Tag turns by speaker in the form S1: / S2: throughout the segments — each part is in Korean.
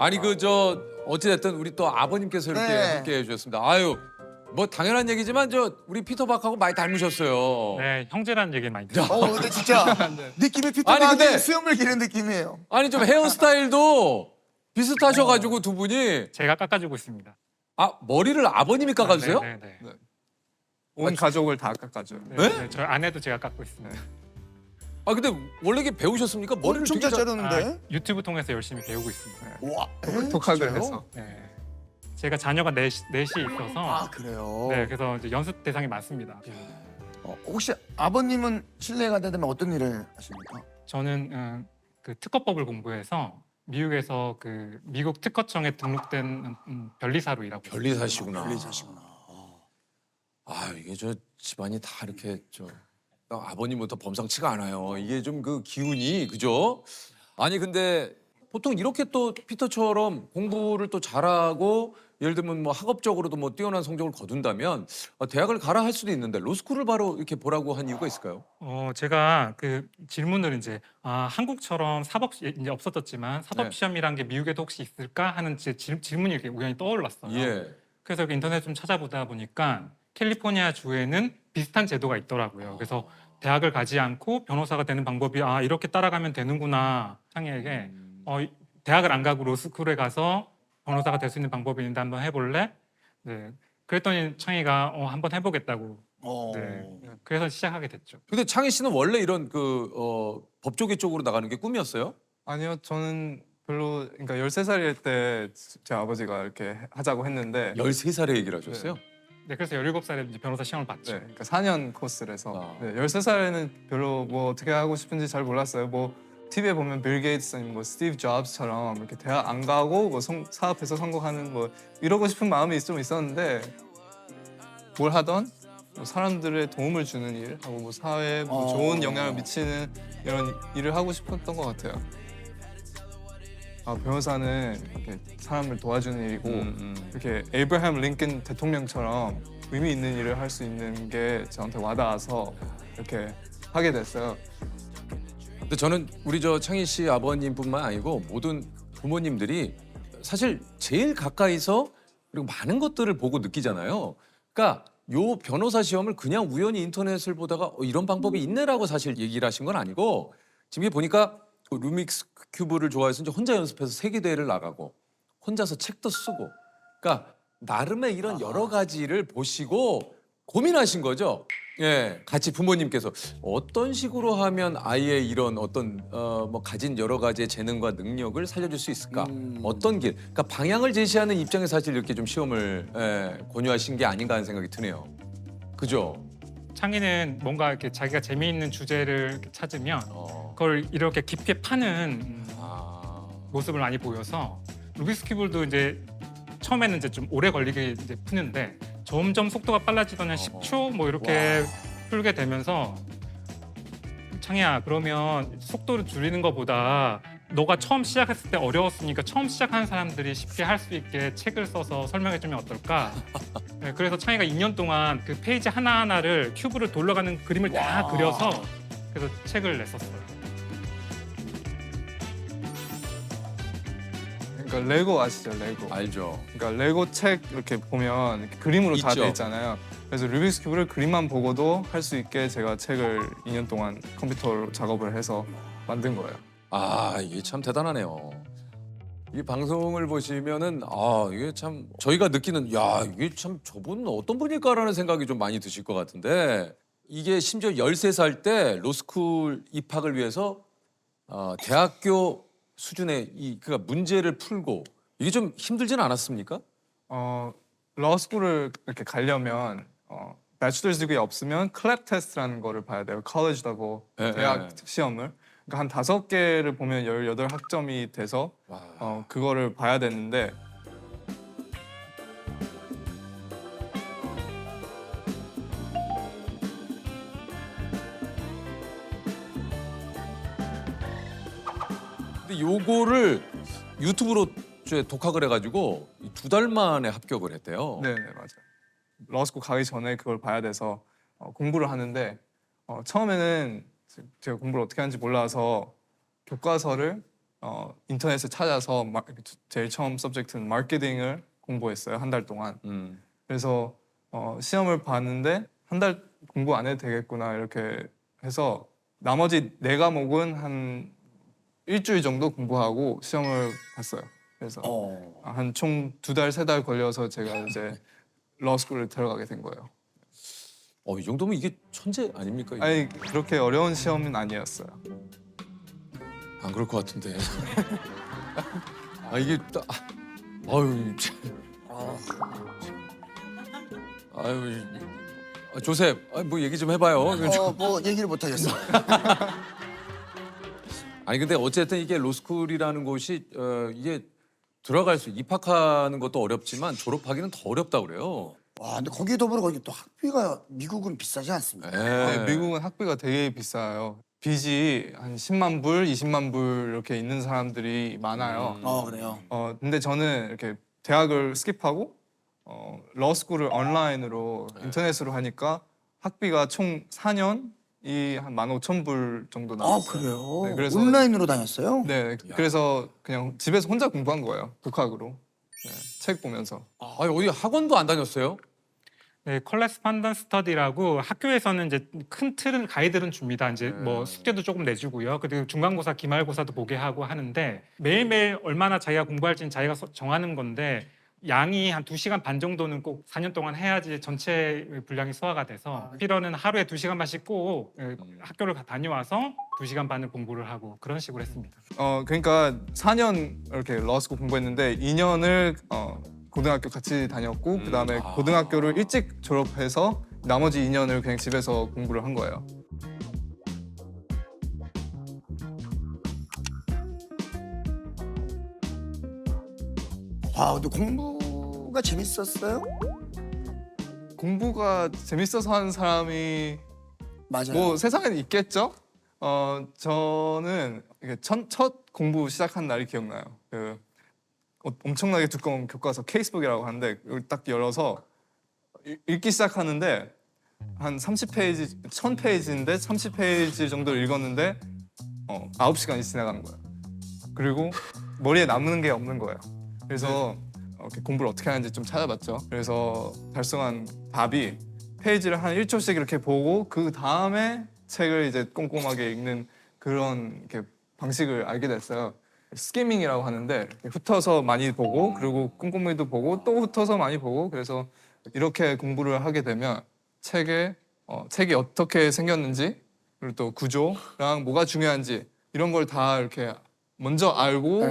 S1: 아니 그 저 어찌됐든 우리 또 아버님께서 이렇게
S2: 네.
S1: 함께 해주셨습니다. 아유 뭐 당연한 얘기지만 저 우리 피터박하고 많이 닮으셨어요.
S3: 네, 형제라는 얘기 많이 들어요.
S2: 근데 진짜 느낌이
S1: 아니,
S2: 피터박이
S1: 근데-
S2: 수염을 기른 느낌이에요.
S1: 아니 좀 헤어스타일도 비슷하셔가지고 두 분이
S3: 제가 깎아주고 있습니다.
S1: 아 머리를 아버님이 깎아주세요?
S3: 네, 네, 네.
S4: 온 가족을 다 깎아줘요.
S3: 네,
S1: 네?
S3: 네, 저희 아내도 제가 깎고 있습니다.
S1: 아 근데 원래 이게 배우셨습니까? 머리를
S2: 엄청
S1: 되게
S2: 잘 자르는데.
S3: 유튜브 통해서 열심히 배우고 있습니다.
S2: 와,
S4: 독학을
S2: 진짜요?
S4: 해서.
S3: 네. 제가 자녀가 넷이 있어서
S2: 아 그래요.
S3: 네, 그래서 이제 연습 대상이 많습니다.
S2: 혹시 아버님은 실례가 되면 어떤 일을 하십니까?
S3: 저는 그 특허법을 공부해서 미국에서 그 미국 특허청에 등록된 변리사로 일하고 있습니다.
S1: 변리사시구나.
S2: 변리사시구나.
S1: 아 이게 저 집안이 다 이렇게 저 아버님부터 범상치가 않아요. 이게 좀 그 기운이 그죠? 아니 근데 보통 이렇게 또 피터처럼 공부를 또 잘하고 예를 들면 뭐 학업적으로도 뭐 뛰어난 성적을 거둔다면 대학을 가라 할 수도 있는데 로스쿨을 바로 이렇게 보라고 한 이유가 있을까요?
S3: 제가 그 질문을 이제 한국처럼 사법 이제 없어졌지만 사법
S4: 네.
S3: 시험이란 게 미국에도 혹시 있을까 하는 질문이 이렇게 우연히 떠올랐어요.
S1: 예.
S3: 그래서 이렇게 인터넷 좀 찾아보다 보니까 캘리포니아 주에는 비슷한 제도가 있더라고요. 그래서 대학을 가지 않고 변호사가 되는 방법이 이렇게 따라가면 되는구나. 창희에게 대학을 안 가고 로스쿨에 가서 변호사가 될 수 있는 방법이 있는데 한번 해볼래? 네. 그랬더니 창희가 한번 해보겠다고. 네. 그래서 시작하게 됐죠.
S1: 근데 창희 씨는 원래 이런 그 법조계 쪽으로 나가는 게 꿈이었어요?
S4: 아니요, 저는 별로 그러니까 13살일 때 제 아버지가 이렇게 하자고 했는데
S1: 13살에 얘기를 하셨어요?
S3: 네, 그래서 17살에 이제 변호사 시험을 봤죠.
S4: 네, 그러니까 4년 코스라서
S1: 아.
S4: 네, 13살에는 별로 뭐 어떻게 하고 싶은지 잘 몰랐어요. 뭐 TV에 보면 빌 게이츠 아니면 뭐 스티브 잡스처럼 이렇게 대학 안 가고 뭐 사업해서 성공하는 뭐 이러고 싶은 마음이 좀 있었는데 뭘 하던 뭐 사람들의 도움을 주는 일 하고 뭐 사회에 뭐 좋은 영향을 미치는 이런 일을 하고 싶었던 것 같아요. 변호사는 이렇게 사람을 도와주는 일이고 이렇게 에이브라함 링컨 대통령처럼 의미 있는 일을 할 수 있는 게 저한테 와닿아서 이렇게 하게 됐어요.
S1: 근데 저는 우리 저 창희 씨 아버님뿐만 아니고 모든 부모님들이 사실 제일 가까이서 그리고 많은 것들을 보고 느끼잖아요. 그러니까 요 변호사 시험을 그냥 우연히 인터넷을 보다가 이런 방법이 있네라고 사실 얘기를 하신 건 아니고 지금 이게 보니까 그 루믹스 큐브를 좋아해서 이제 혼자 연습해서 세계대회를 나가고 혼자서 책도 쓰고 그러니까 나름의 이런 여러 가지를 보시고 고민하신 거죠. 예, 같이 부모님께서 어떤 식으로 하면 아이의 이런 어떤 뭐 가진 여러 가지의 재능과 능력을 살려줄 수 있을까? 어떤 길? 그러니까 방향을 제시하는 입장에서 사실 이렇게 좀 시험을 권유하신 게 아닌가 하는 생각이 드네요. 그죠?
S3: 창희는 뭔가 이렇게 자기가 재미있는 주제를 이렇게 찾으면 그걸 이렇게 깊게 파는 모습을 많이 보여서 루비스 큐브도 이제 처음에는 이제 좀 오래 걸리게 이제 푸는데 점점 속도가 빨라지던 한 10초 뭐 이렇게 풀게 되면서 창희야 그러면 속도를 줄이는 것보다 너가 처음 시작했을 때 어려웠으니까 처음 시작하는 사람들이 쉽게 할 수 있게 책을 써서 설명해주면 어떨까? 네, 그래서 창희가 2년 동안 그 페이지 하나하나를 큐브를 돌려가는 그림을 다 그려서 그래서 책을 냈었어요.
S4: 그러니까 레고 아시죠? 레고.
S1: 알죠.
S4: 그러니까 레고 책 이렇게 보면 이렇게 그림으로 다
S1: 있죠.
S4: 돼 있잖아요. 그래서 루빅스 큐브를 그림만 보고도 할 수 있게 제가 책을 2년 동안 컴퓨터로 작업을 해서 만든 거예요.
S1: 이게 참 대단하네요. 이 방송을 보시면은 이게 참 저희가 느끼는 이게 참 저분 어떤 분일까라는 생각이 좀 많이 드실 것 같은데 이게 심지어 13살 때 로스쿨 입학을 위해서 대학교 수준의 그러니까 문제를 풀고 이게 좀 힘들진 않았습니까?
S4: 러스쿨을 이렇게 가려면 배추럴스 디그리 없으면 클랩 테스트라는 거를 봐야 돼요. 컬리지 더블
S1: 예,
S4: 대학
S1: 예.
S4: 시험을. 그러니까 한 5개를 보면 18학점이 돼서 그거를 봐야 되는데
S1: 근데 요거를 유튜브로 독학을 해가지고 2달 만에 합격을 했대요.
S4: 네, 맞아요. 러스쿨 가기 전에 그걸 봐야 돼서 공부를 하는데 처음에는 제가 공부를 어떻게 하는지 몰라서 교과서를 인터넷에 찾아서 제일 처음 서브젝트는 마케팅을 공부했어요. 한 달 동안. 그래서 시험을 봤는데 한 달 공부 안 해도 되겠구나 이렇게 해서 나머지 4과목은 한 일주일 정도 공부하고 시험을 봤어요. 그래서 한 총 2달, 3달 걸려서 제가 이제 러스쿨을 들어가게 된 거예요.
S1: 이 정도면 이게 천재 아닙니까? 이게?
S4: 아니 그렇게 어려운 시험은 아니었어요.
S1: 안 그럴 것 같은데. 이게 딱 아유 참. 아유 조셉 뭐 얘기 좀 해봐요.
S2: 뭐 얘기를 못 하겠어.
S1: 아니 근데 어쨌든 이게 로스쿨이라는 곳이 이게 입학하는 것도 어렵지만 졸업하기는 더 어렵다 그래요.
S2: 와, 근데 거기에 더불어 거기 또 학비가 미국은 비싸지 않습니까?
S4: 네, 미국은 학비가 되게 비싸요. 빚이 한 10만 불, 20만 불 이렇게 있는 사람들이 많아요.
S2: 그래요.
S4: 근데 저는 이렇게 대학을 스킵하고 러스쿨을 온라인으로 인터넷으로 하니까 학비가 총 4년이 한 15,000불 정도 나왔어요.
S2: 그래요?
S4: 네, 그래서
S2: 온라인으로 다녔어요?
S4: 네, 그래서 그냥 집에서 혼자 공부한 거예요. 독학으로. 네, 책 보면서.
S1: 어디 학원도 안 다녔어요?
S3: 네, 컬레스판던스 스터디라고 학교에서는 이제 큰 틀은 가이드는 줍니다. 이제 뭐 숙제도 조금 내주고요. 그리고 중간고사, 기말고사도 보게 하고 하는데 매일매일 얼마나 자기가 공부할지는 자기가 정하는 건데 양이 한 2시간 반 정도는 꼭 4년 동안 해야지 전체 분량이 소화가 돼서 필요는 하루에 2시간만씩 꼭 학교를 다녀와서 2시간 반을 공부를 하고 그런 식으로 했습니다.
S4: 그러니까 4년 이렇게 러스쿨 공부했는데 2년을 고등학교 같이 다녔고 그다음에 고등학교를 일찍 졸업해서 나머지 2년을 그냥 집에서 공부를 한 거예요.
S2: 와, 근데 공부가 재밌었어요?
S4: 공부가 재밌어서 하는 사람이
S2: 맞아요.
S4: 뭐 세상에는 있겠죠. 저는 이게 첫 공부 시작한 날이 기억나요. 엄청나게 두꺼운 교과서 케이스북이라고 하는데 이걸 딱 열어서 읽기 시작하는데 한 30페이지, 1000페이지인데 30페이지 정도 읽었는데 9시간이 지나가는 거예요. 그리고 머리에 남는 게 없는 거예요. 그래서 이렇게 공부를 어떻게 하는지 좀 찾아봤죠. 그래서 달성한 답이 페이지를 한 1초씩 이렇게 보고 그 다음에 책을 이제 꼼꼼하게 읽는 그런 이렇게 방식을 알게 됐어요. 스키밍이라고 하는데 훑어서 많이 보고 그리고 꼼꼼히도 보고 또 훑어서 많이 보고 그래서 이렇게 공부를 하게 되면 책이 어떻게 생겼는지 그리고 또 구조랑 뭐가 중요한지 이런 걸 다 이렇게 먼저 알고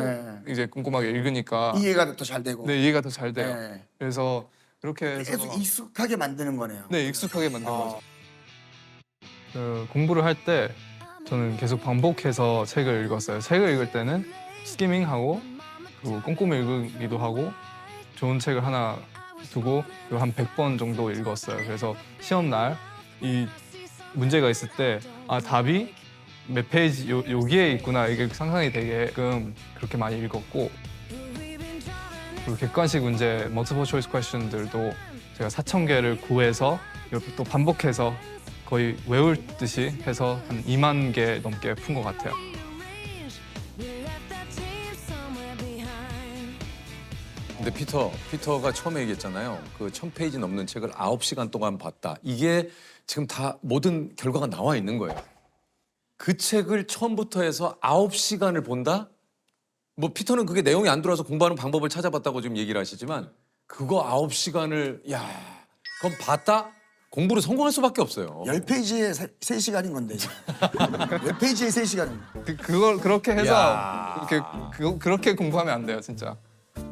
S4: 이제 꼼꼼하게 읽으니까
S2: 이해가 더 잘 되고.
S4: 네, 이해가 더 잘 돼요.
S2: 네.
S4: 그래서 이렇게 해서
S2: 계속 익숙하게 만드는 거네요.
S4: 네, 익숙하게 만든 거죠. 공부를 할 때 저는 계속 반복해서 책을 읽었어요. 책을 읽을 때는 스키밍하고 그리고 꼼꼼히 읽기도 하고 좋은 책을 하나 두고 한 100번 정도 읽었어요. 그래서 시험 날 이 문제가 있을 때 답이 몇 페이지 여기에 있구나 이게 상상이 되게끔 그렇게 많이 읽었고 그리고 객관식 문제 multiple choice question들도 제가 4,000개를 구해서 이렇게 또 반복해서 거의 외울 듯이 해서 한 2만 개 넘게 푼 것 같아요.
S1: 근데 피터가 처음에 얘기했잖아요. 그 1000페이지 넘는 책을 9시간 동안 봤다. 이게 지금 다 모든 결과가 나와 있는 거예요. 그 책을 처음부터 해서 9시간을 본다? 뭐 피터는 그게 내용이 안 들어와서 공부하는 방법을 찾아봤다고 지금 얘기를 하시지만 그거 9시간을 그럼 봤다? 공부를 성공할 수밖에 없어요.
S2: 10페이지에 3시간인 건데. 10페이지에 3시간은.
S4: 그걸 그렇게 해서
S1: 야.
S4: 그렇게 공부하면 안 돼요, 진짜.